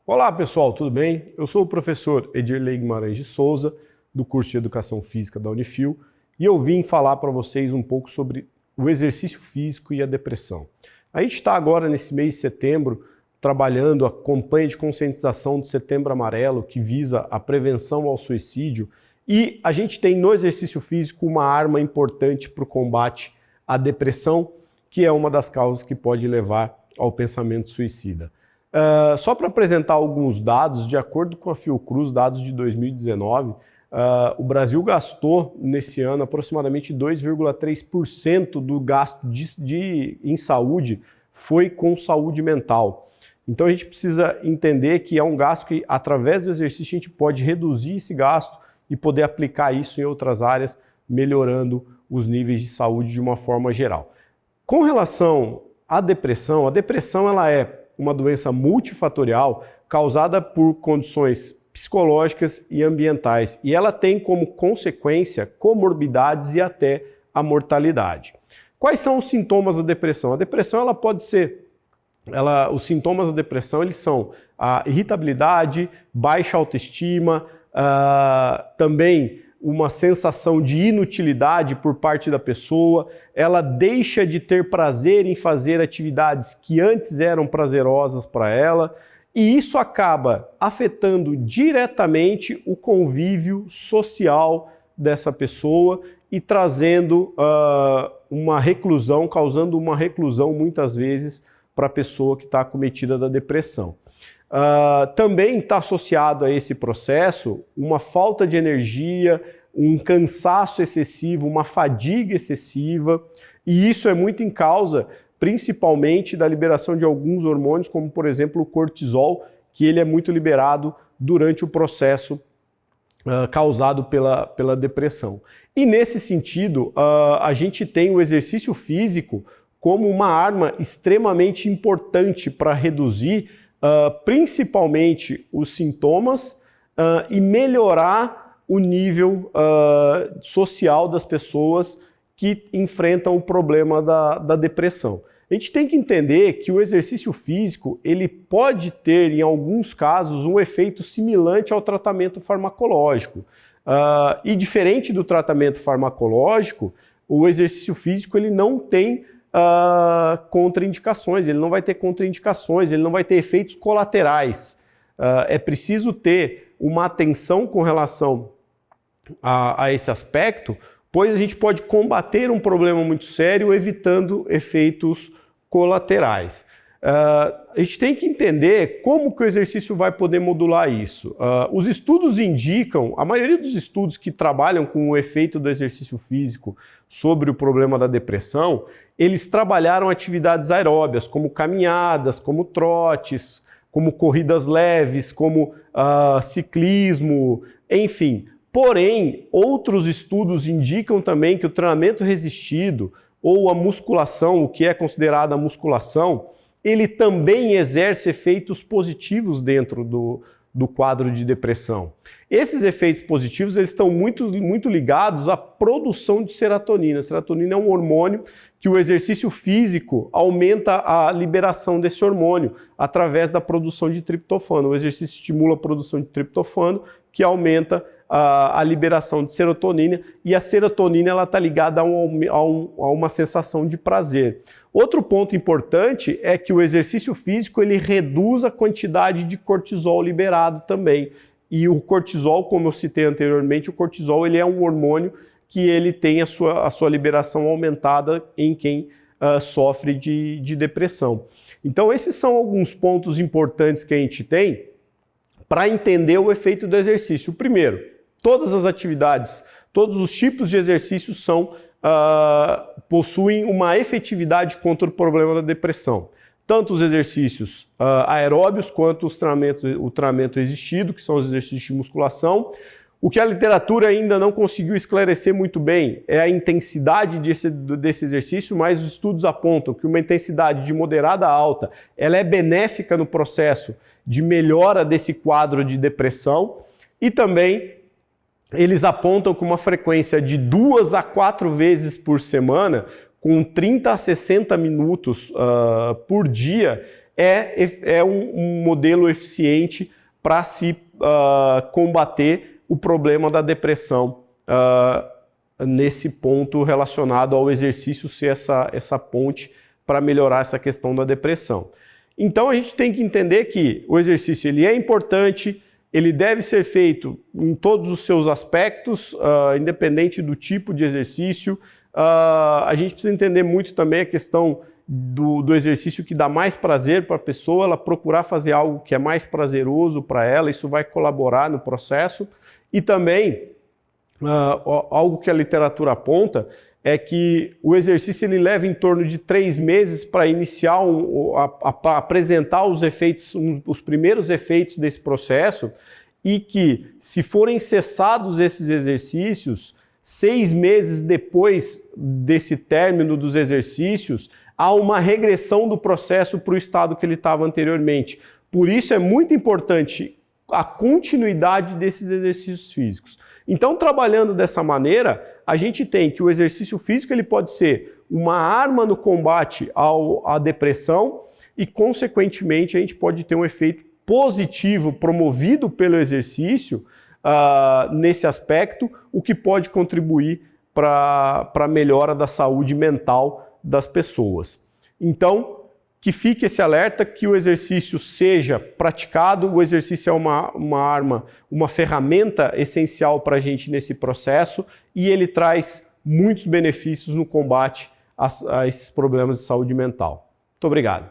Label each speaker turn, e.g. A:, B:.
A: Olá pessoal, tudo bem? Eu sou o professor Edirley Guimarães de Souza, do curso de Educação Física da Unifil, e eu vim falar para vocês um pouco sobre o exercício físico e a depressão. A gente está agora nesse mês de setembro trabalhando a campanha de conscientização do Setembro Amarelo, que visa a prevenção ao suicídio, e a gente tem no exercício físico uma arma importante para o combate à depressão, que é uma das causas que pode levar ao pensamento suicida. Só para apresentar alguns dados, de acordo com a Fiocruz, dados de 2019, o Brasil gastou nesse ano aproximadamente 2,3% do gasto em saúde foi com saúde mental. Então a gente precisa entender que é um gasto que, através do exercício, a gente pode reduzir esse gasto e poder aplicar isso em outras áreas, melhorando os níveis de saúde de uma forma geral. Com relação à depressão, a depressão ela é uma doença multifatorial causada por condições psicológicas e ambientais, e ela tem como consequência comorbidades e até a mortalidade. Quais são os sintomas da depressão? A depressão ela pode ser, os sintomas da depressão eles são a irritabilidade, baixa autoestima, também uma sensação de inutilidade por parte da pessoa, ela deixa de ter prazer em fazer atividades que antes eram prazerosas para ela, e isso acaba afetando diretamente o convívio social dessa pessoa e trazendo uma reclusão, causando uma reclusão muitas vezes para a pessoa que está acometida da depressão. Também está associado a esse processo uma falta de energia, um cansaço excessivo, uma fadiga excessiva, e isso é muito em causa principalmente da liberação de alguns hormônios, como por exemplo o cortisol, que ele é muito liberado durante o processo causado pela depressão. E nesse sentido, a gente tem o exercício físico como uma arma extremamente importante para reduzir principalmente os sintomas e melhorar o nível social das pessoas que enfrentam o problema da depressão. A gente tem que entender que o exercício físico ele pode ter, em alguns casos, um efeito semelhante ao tratamento farmacológico. E diferente do tratamento farmacológico, o exercício físico ele não tem contraindicações, ele não vai ter contraindicações, ele não vai ter efeitos colaterais. É preciso ter uma atenção com relação a esse aspecto, pois a gente pode combater um problema muito sério evitando efeitos colaterais. A gente tem que entender como que o exercício vai poder modular isso. Os estudos indicam, a maioria dos estudos que trabalham com o efeito do exercício físico sobre o problema da depressão, eles trabalharam atividades aeróbias, como caminhadas, como trotes, como corridas leves, como ciclismo, enfim. Porém, outros estudos indicam também que o treinamento resistido ou a musculação, o que é considerada a musculação, ele também exerce efeitos positivos dentro do quadro de depressão. Esses efeitos positivos eles estão muito ligados à produção de serotonina. A serotonina é um hormônio que o exercício físico aumenta a liberação desse hormônio através da produção de triptofano. O exercício estimula a produção de triptofano, que aumenta a liberação de serotonina, e a serotonina está ligada a uma sensação de prazer. Outro ponto importante é que o exercício físico ele reduz a quantidade de cortisol liberado também. E o cortisol, como eu citei anteriormente, o cortisol ele é um hormônio que ele tem a sua liberação aumentada em quem sofre de depressão. Então esses são alguns pontos importantes que a gente tem para entender o efeito do exercício. Primeiro, todas as atividades, todos os tipos de exercícios possuem uma efetividade contra o problema da depressão. Tanto os exercícios aeróbios quanto o treinamento resistido, que são os exercícios de musculação. O que a literatura ainda não conseguiu esclarecer muito bem é a intensidade desse exercício, mas os estudos apontam que uma intensidade de moderada a alta ela é benéfica no processo de melhora desse quadro de depressão, e também eles apontam que uma frequência de 2 a 4 vezes por semana, com 30 a 60 minutos por dia, é um modelo eficiente para se combater o problema da depressão nesse ponto relacionado ao exercício ser essa ponte para melhorar essa questão da depressão. Então a gente tem que entender que o exercício ele é importante, ele deve ser feito em todos os seus aspectos, independente do tipo de exercício. A gente precisa entender muito também a questão do exercício que dá mais prazer para a pessoa, ela procurar fazer algo que é mais prazeroso para ela, isso vai colaborar no processo. E também, algo que a literatura aponta é que o exercício ele leva em torno de 3 meses para iniciar, apresentar os efeitos, os primeiros efeitos desse processo, e que se forem cessados esses exercícios, 6 meses depois desse término dos exercícios, há uma regressão do processo para o estado que ele estava anteriormente. Por isso é muito importante a continuidade desses exercícios físicos. Então, trabalhando dessa maneira, a gente tem que o exercício físico ele pode ser uma arma no combate à depressão e, consequentemente, a gente pode ter um efeito positivo promovido pelo exercício nesse aspecto, o que pode contribuir para a melhora da saúde mental das pessoas. Então, que fique esse alerta que o exercício seja praticado, o exercício é uma arma, uma ferramenta essencial para a gente nesse processo e ele traz muitos benefícios no combate a esses problemas de saúde mental. Muito obrigado.